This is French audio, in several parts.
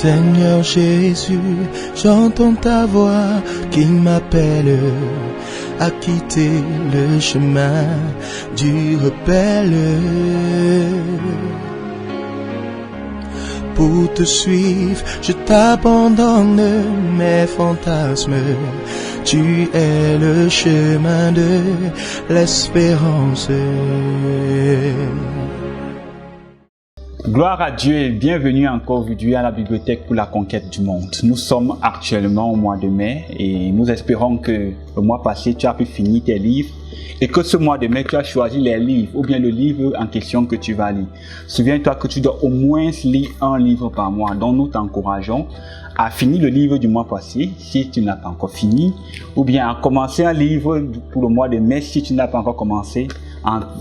Seigneur Jésus, j'entends ta voix qui m'appelle à quitter le chemin du rebelle. Pour te suivre, je t'abandonne mes fantasmes. Tu es le chemin de l'espérance. Gloire à Dieu et bienvenue encore aujourd'hui à la bibliothèque pour la conquête du monde. Nous sommes actuellement au mois de mai et nous espérons que le mois passé tu as pu finir tes livres et que ce mois de mai tu as choisi les livres ou bien le livre en question que tu vas lire. Souviens-toi que tu dois au moins lire un livre par mois, donc nous t'encourageons à finir le livre du mois passé si tu n'as pas encore fini, ou bien à commencer un livre pour le mois de mai si tu n'as pas encore commencé.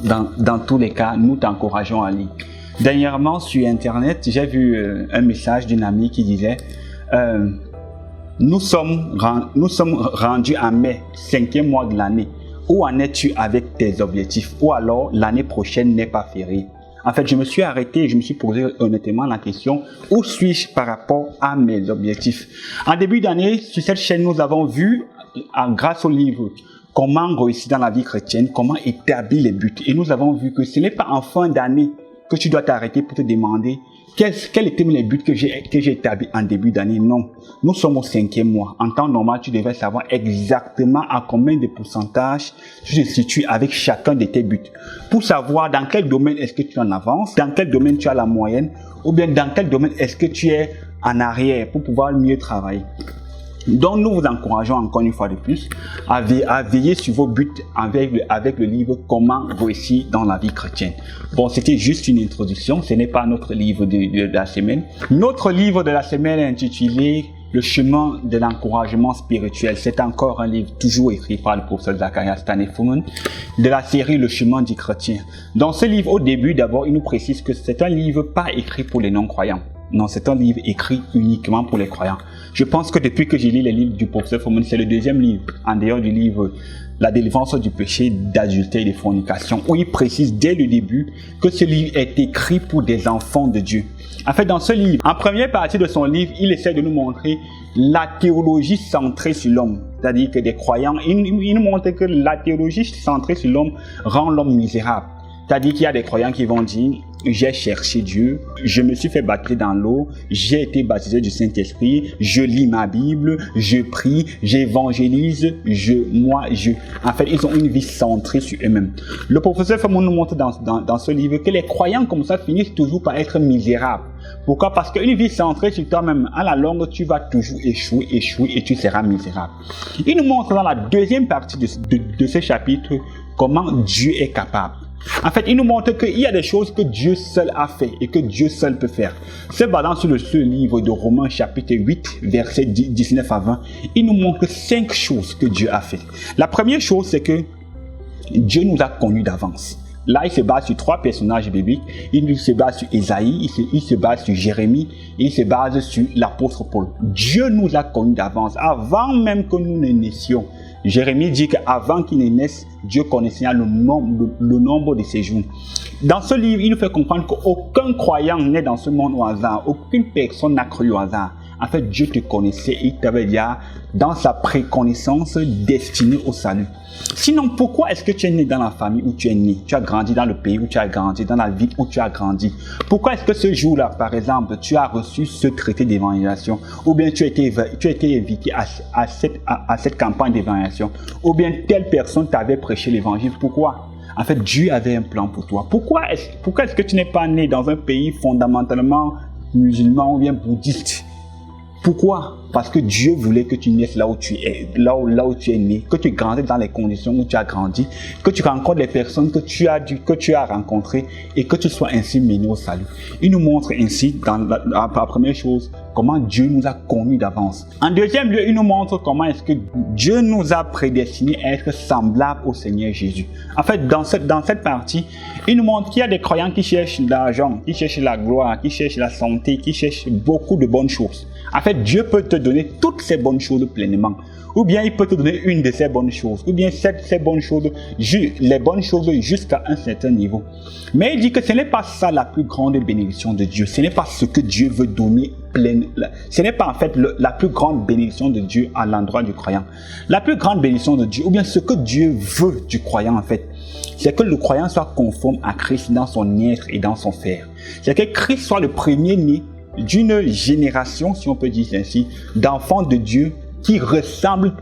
Dans tous les cas, nous t'encourageons à lire. Dernièrement sur internet, j'ai vu un message d'une amie qui disait nous sommes rendus à mai, 5e mois de l'année. Où en es-tu avec tes objectifs? Ou alors l'année prochaine n'est pas fériée? En fait, je me suis arrêté et je me suis posé honnêtement la question, où suis-je par rapport à mes objectifs? En début d'année, sur cette chaîne, nous avons vu, grâce au livre, comment réussir dans la vie chrétienne, comment établir les buts. Et nous avons vu que ce n'est pas en fin d'année que tu dois t'arrêter pour te demander quels étaient les buts que j'ai établis en début d'année. Non, nous sommes au 5e mois. En temps normal, tu devrais savoir exactement à combien de pourcentage tu te situes avec chacun de tes buts. Pour savoir dans quel domaine est-ce que tu en avances, dans quel domaine tu as la moyenne, ou bien dans quel domaine est-ce que tu es en arrière pour pouvoir mieux travailler. Donc nous vous encourageons encore une fois de plus à veiller sur vos buts avec le livre Comment réussir dans la vie chrétienne. Bon, c'était juste une introduction, ce n'est pas notre livre de la semaine. Notre livre de la semaine est intitulé Le chemin de l'encouragement spirituel. C'est encore un livre toujours écrit par le professeur Zacharias Stanley-Fuhrman de la série Le chemin du chrétien. Dans ce livre, au début d'abord, il nous précise que c'est un livre pas écrit pour les non-croyants. Non, c'est un livre écrit uniquement pour les croyants. Je pense que depuis que j'ai lu les livres du professeur Fuhrman, c'est le deuxième livre, en dehors du livre La délivrance du péché, d'adultère et de fornication, où il précise dès le début que ce livre est écrit pour des enfants de Dieu. En fait, dans ce livre, en première partie de son livre, il essaie de nous montrer la théologie centrée sur l'homme. C'est-à-dire que des croyants, il nous montre que la théologie centrée sur l'homme rend l'homme misérable. C'est-à-dire qu'il y a des croyants qui vont dire « J'ai cherché Dieu, je me suis fait baptiser dans l'eau, j'ai été baptisé du Saint-Esprit, je lis ma Bible, je prie, j'évangélise, En fait, ils ont une vie centrée sur eux-mêmes. Le professeur Fuhrman nous montre dans ce livre que les croyants comme ça finissent toujours par être misérables. Pourquoi? Parce qu'une vie centrée sur toi-même, à la longue, tu vas toujours échouer et tu seras misérable. Il nous montre dans la deuxième partie de ce chapitre comment Dieu est capable. En fait, il nous montre qu'il y a des choses que Dieu seul a fait et que Dieu seul peut faire. Se basant sur ce livre de Romains chapitre 8, versets 19 à 20, il nous montre 5 choses que Dieu a fait. La première chose, c'est que Dieu nous a connus d'avance. Là, il se base sur 3 personnages bibliques. Il se base sur Ésaïe, il se base sur Jérémie et il se base sur l'apôtre Paul. Dieu nous a connus d'avance, avant même que nous ne naissions. Jérémie dit qu'avant qu'il ne naisse, Dieu connaissait le nombre de ses jours. Dans ce livre, il nous fait comprendre qu'aucun croyant n'est dans ce monde au hasard. Aucune personne n'a cru au hasard. En fait, Dieu te connaissait et il t'avait déjà, dans sa préconnaissance, destiné au salut. Sinon, pourquoi est-ce que tu es né dans la famille où tu es né? Tu as grandi dans le pays où tu as grandi, dans la ville où tu as grandi. Pourquoi est-ce que ce jour-là, par exemple, tu as reçu ce traité d'évangélisation? Ou bien tu as été invité à cette campagne d'évangélisation? Ou bien telle personne t'avait prêché l'évangile? Pourquoi? En fait, Dieu avait un plan pour toi. Pourquoi est-ce que tu n'es pas né dans un pays fondamentalement musulman ou bien bouddhiste? Pourquoi? Parce que Dieu voulait que tu naisses là où tu es, là où tu es né, que tu grandisses dans les conditions où tu as grandi, que tu rencontres les personnes que tu as rencontrées et que tu sois ainsi mené au salut. Il nous montre ainsi, dans la première chose, comment Dieu nous a connus d'avance. En deuxième lieu, il nous montre comment est-ce que Dieu nous a prédestinés à être semblables au Seigneur Jésus. En fait, dans cette partie, il nous montre qu'il y a des croyants qui cherchent l'argent, qui cherchent la gloire, qui cherchent la santé, qui cherchent beaucoup de bonnes choses. En fait, Dieu peut te donner toutes ces bonnes choses pleinement. Ou bien il peut te donner une de ces bonnes choses. Ou bien ces bonnes choses, les bonnes choses jusqu'à un certain niveau. Mais il dit que ce n'est pas ça la plus grande bénédiction de Dieu. Ce n'est pas ce que Dieu veut donner plein. Ce n'est pas en fait la plus grande bénédiction de Dieu à l'endroit du croyant. La plus grande bénédiction de Dieu, ou bien ce que Dieu veut du croyant en fait, c'est que le croyant soit conforme à Christ dans son être et dans son faire. C'est que Christ soit le premier-né d'une génération, si on peut dire ainsi, d'enfants de Dieu qui ressemblent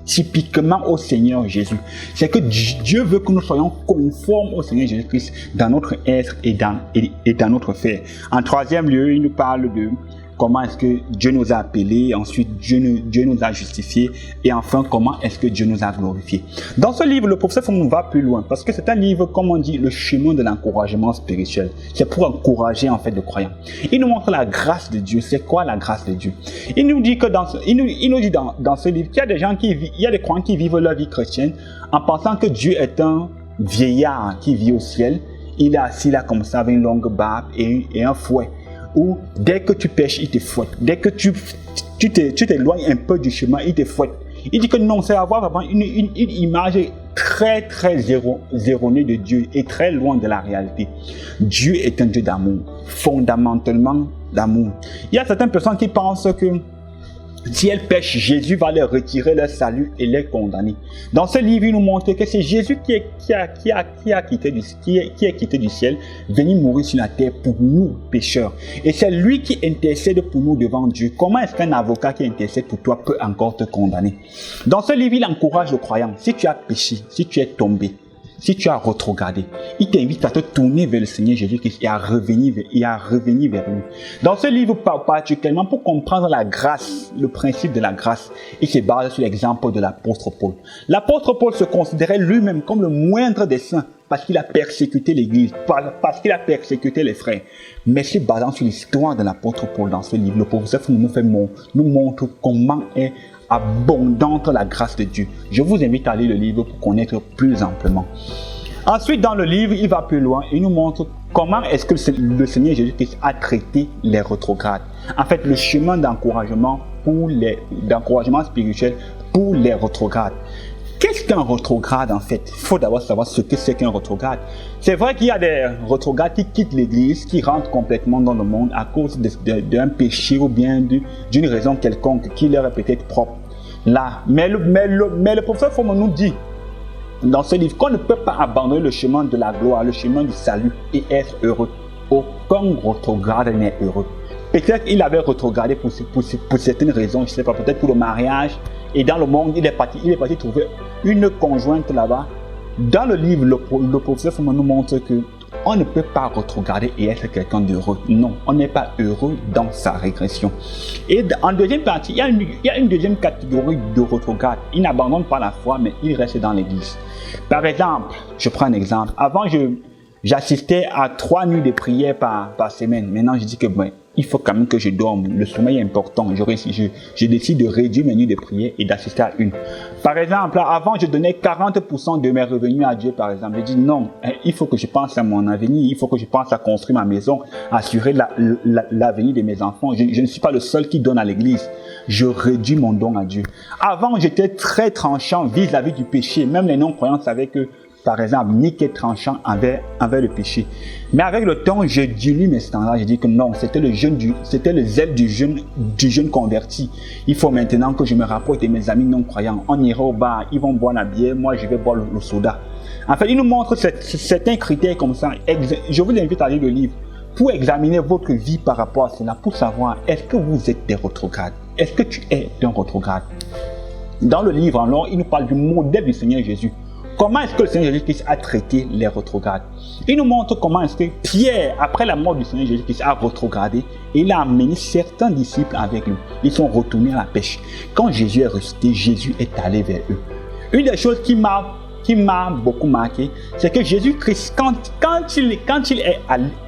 typiquement au Seigneur Jésus. C'est que Dieu veut que nous soyons conformes au Seigneur Jésus-Christ dans notre être et dans notre faire. En troisième lieu, il nous parle de comment est-ce que Dieu nous a appelés, ensuite Dieu nous a justifiés, et enfin comment est-ce que Dieu nous a glorifiés. Dans ce livre, le professeur Fomon va plus loin, parce que c'est un livre, comme on dit, le chemin de l'encouragement spirituel. C'est pour encourager en fait le croyant. Il nous montre la grâce de Dieu. C'est quoi la grâce de Dieu? Il nous dit que dans ce livre qu'il y a des gens il y a des croyants qui vivent leur vie chrétienne en pensant que Dieu est un vieillard qui vit au ciel. Il est assis là comme ça avec une longue barbe et un fouet. Ou dès que tu pêches, il te fouette. Dès que tu t'éloignes un peu du chemin, il te fouette. Il dit que non, c'est avoir vraiment une image très erronée de Dieu et très loin de la réalité. Dieu est un Dieu d'amour, fondamentalement d'amour. Il y a certaines personnes qui pensent que si elles pêchent, Jésus va leur retirer leur salut et les condamner. Dans ce livre, il nous montre que c'est Jésus qui est quitté du ciel, venu mourir sur la terre pour nous, pécheurs. Et c'est lui qui intercède pour nous devant Dieu. Comment est-ce qu'un avocat qui intercède pour toi peut encore te condamner? Dans ce livre, il encourage le croyant. Si tu as péché, si tu es tombé, si tu as rétrogradé, il t'invite à te tourner vers le Seigneur Jésus-Christ et à revenir vers lui. Dans ce livre, particulièrement pour comprendre la grâce, le principe de la grâce, il se base sur l'exemple de l'apôtre Paul. L'apôtre Paul se considérait lui-même comme le moindre des saints parce qu'il a persécuté l'Église, parce qu'il a persécuté les frères. Mais se basant sur l'histoire de l'apôtre Paul dans ce livre, le professeur nous montre comment est abondante la grâce de Dieu. Je vous invite à lire le livre pour connaître plus amplement. Ensuite, dans le livre, il va plus loin et nous montre comment est-ce que le Seigneur Jésus-Christ a traité les rétrogrades. En fait, le chemin d'encouragement spirituel pour les rétrogrades. Qu'est-ce qu'un rétrograde en fait? Il faut d'abord savoir ce que c'est qu'un rétrograde. C'est vrai qu'il y a des rétrogrades qui quittent l'église, qui rentrent complètement dans le monde à cause d'un péché ou bien d'une raison quelconque qui leur est peut-être propre. Là, mais le professeur Fomon nous dit dans ce livre qu'on ne peut pas abandonner le chemin de la gloire, le chemin du salut et être heureux. Aucun rétrograde n'est heureux. Peut-être qu'il avait rétrogradé pour certaines raisons, je ne sais pas, peut-être pour le mariage. Et dans le monde, il est parti trouver une conjointe là-bas. Dans le livre, le professeur Fomon nous montre que on ne peut pas rétrograder et être quelqu'un d'heureux. Non, on n'est pas heureux dans sa régression. Et en deuxième partie, il y a une deuxième catégorie de rétrograde. Ils n'abandonnent pas la foi, mais ils restent dans l'église. Par exemple, je prends un exemple. Avant, j'assistais à 3 nuits de prière par semaine. Maintenant, je dis que il faut quand même que je dorme. Le sommeil est important. Je décide de réduire mes nuits de prière et d'assister à une. Par exemple, avant, je donnais 40% de mes revenus à Dieu, par exemple. Je dis non, il faut que je pense à mon avenir. Il faut que je pense à construire ma maison, assurer l'avenir de mes enfants. Je ne suis pas le seul qui donne à l'église. Je réduis mon don à Dieu. Avant, j'étais très tranchant vis-à-vis du péché. Même les non-croyants savaient que, par exemple, Nick est tranchant envers le péché. Mais avec le temps, je dilue mes standards. Je dis que non, c'était le zèle du jeune converti. Il faut maintenant que je me rapproche de mes amis non-croyants. On ira au bar, ils vont boire la bière, moi je vais boire le soda. En fait, il nous montre certains critères comme ça. Je vous invite à lire le livre pour examiner votre vie par rapport à cela, pour savoir est-ce que vous êtes des rétrogrades. Est-ce que tu es un rétrograde? Dans le livre, alors, il nous parle du modèle du Seigneur Jésus. Comment est-ce que le Seigneur Jésus-Christ a traité les rétrogrades? Il nous montre comment est-ce que Pierre, après la mort du Seigneur Jésus-Christ, a rétrogradé et il a amené certains disciples avec lui. Ils sont retournés à la pêche. Quand Jésus est ressuscité, Jésus est allé vers eux. Une des choses qui m'a beaucoup marqué, c'est que Jésus-Christ, quand il est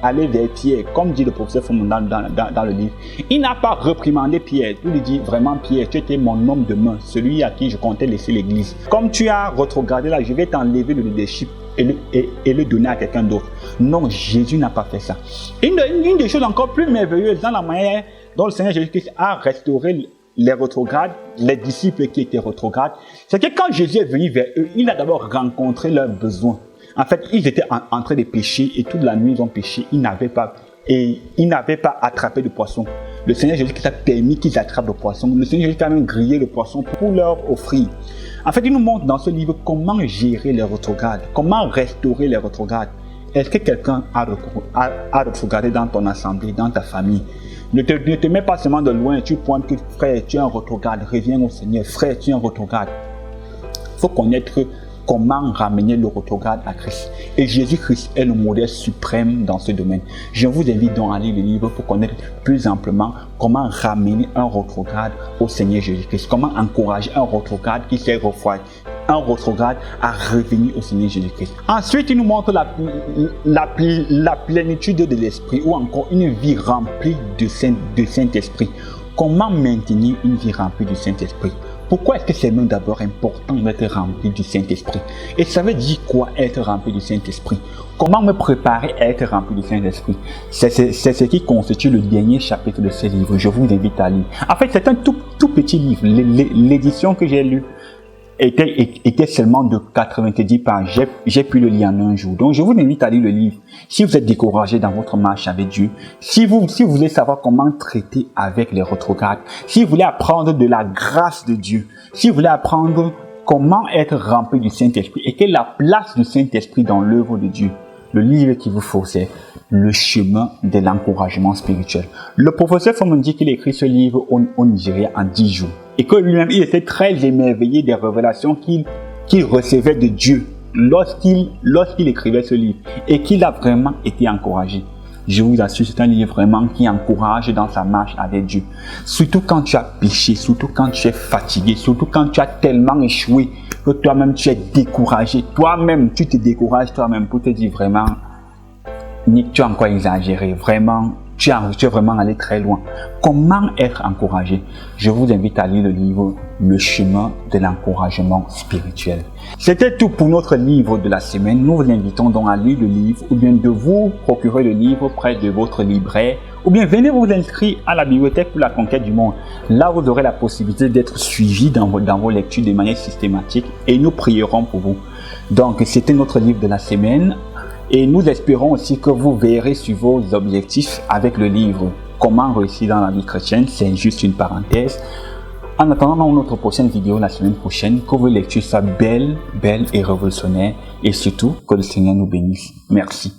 allé vers Pierre, comme dit le professeur Fomon dans le livre, il n'a pas réprimandé Pierre. Il lui dit vraiment, Pierre, tu étais mon homme de main, celui à qui je comptais laisser l'église. Comme tu as rétrogradé là, je vais t'enlever le leadership et le donner à quelqu'un d'autre. Non, Jésus n'a pas fait ça. Une des choses encore plus merveilleuses dans la manière dont le Seigneur Jésus-Christ a restauré les rétrogrades, les disciples qui étaient rétrogrades, c'est que quand Jésus est venu vers eux, il a d'abord rencontré leurs besoins. En fait, ils étaient en train de pêcher et toute la nuit ils ont pêché, ils n'avaient pas attrapé de poisson. Le Seigneur Jésus-Christ a permis qu'ils attrapent le poisson. Le Seigneur Jésus-Christ a même grillé le poisson pour leur offrir. En fait, il nous montre dans ce livre comment gérer les rétrogrades, comment restaurer les rétrogrades. Est-ce que quelqu'un a rétrogradé dans ton assemblée, dans ta famille? Ne te mets pas seulement de loin, tu pointes que frère, tu es un rétrograde, reviens au Seigneur, frère, tu es un rétrograde. Il faut connaître comment ramener le rétrograde à Christ. Et Jésus-Christ est le modèle suprême dans ce domaine. Je vous invite donc à lire le livre pour connaître plus amplement comment ramener un rétrograde au Seigneur Jésus-Christ, comment encourager un rétrograde qui s'est refroidi, un rétrograde à revenir au Seigneur Jésus-Christ. Ensuite, il nous montre la plénitude de l'Esprit ou encore une vie remplie de Saint-Esprit. Comment maintenir une vie remplie du Saint-Esprit? Pourquoi est-ce que c'est même d'abord important d'être rempli du Saint-Esprit? Et ça veut dire quoi être rempli du Saint-Esprit? Comment me préparer à être rempli du Saint-Esprit? C'est ce qui constitue le dernier chapitre de ce livre. Je vous invite à lire. En fait, c'est un tout petit livre. L'édition que j'ai lue était seulement de 90 pages. J'ai pu le lire en un jour. Donc, je vous invite à lire le livre. Si vous êtes découragé dans votre marche avec Dieu, si vous voulez savoir comment traiter avec les rétrogrades, si vous voulez apprendre de la grâce de Dieu, si vous voulez apprendre comment être rempli du Saint-Esprit et quelle est la place du Saint-Esprit dans l'œuvre de Dieu, le livre qu'il vous faut, c'est Le chemin de l'encouragement spirituel. Le professeur Fomon dit qu'il écrit ce livre au Nigeria en 10 jours. Et que lui-même, il était très émerveillé des révélations qu'il recevait de Dieu lorsqu'il écrivait ce livre. Et qu'il a vraiment été encouragé. Je vous assure, c'est un livre vraiment qui encourage dans sa marche avec Dieu. Surtout quand tu as péché, surtout quand tu es fatigué, surtout quand tu as tellement échoué que toi-même tu es découragé. Toi-même, tu te décourages toi-même pour te dire vraiment, Nick, tu as encore exagéré. Vraiment, tu es vraiment allé très loin. Comment être encouragé? Je vous invite à lire le livre Le chemin de l'encouragement spirituel. C'était tout pour notre livre de la semaine. Nous vous invitons donc à lire le livre ou bien de vous procurer le livre près de votre libraire ou bien venez vous inscrire à la bibliothèque pour la conquête du monde. Là, vous aurez la possibilité d'être suivi dans vos lectures de manière systématique et nous prierons pour vous. Donc, c'était notre livre de la semaine. Et nous espérons aussi que vous verrez sur vos objectifs avec le livre Comment réussir dans la vie chrétienne. C'est juste une parenthèse. En attendant notre prochaine vidéo la semaine prochaine, que vos lectures soient belles et révolutionnaires. Et surtout, que le Seigneur nous bénisse. Merci.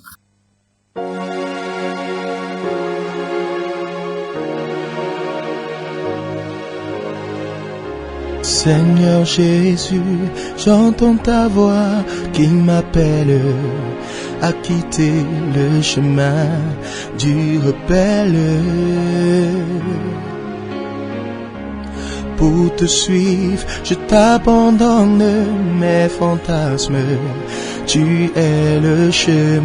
Seigneur Jésus, j'entends ta voix qui m'appelle à quitter le chemin du rebelle. Pour te suivre, je t'abandonne mes fantasmes, tu es le chemin.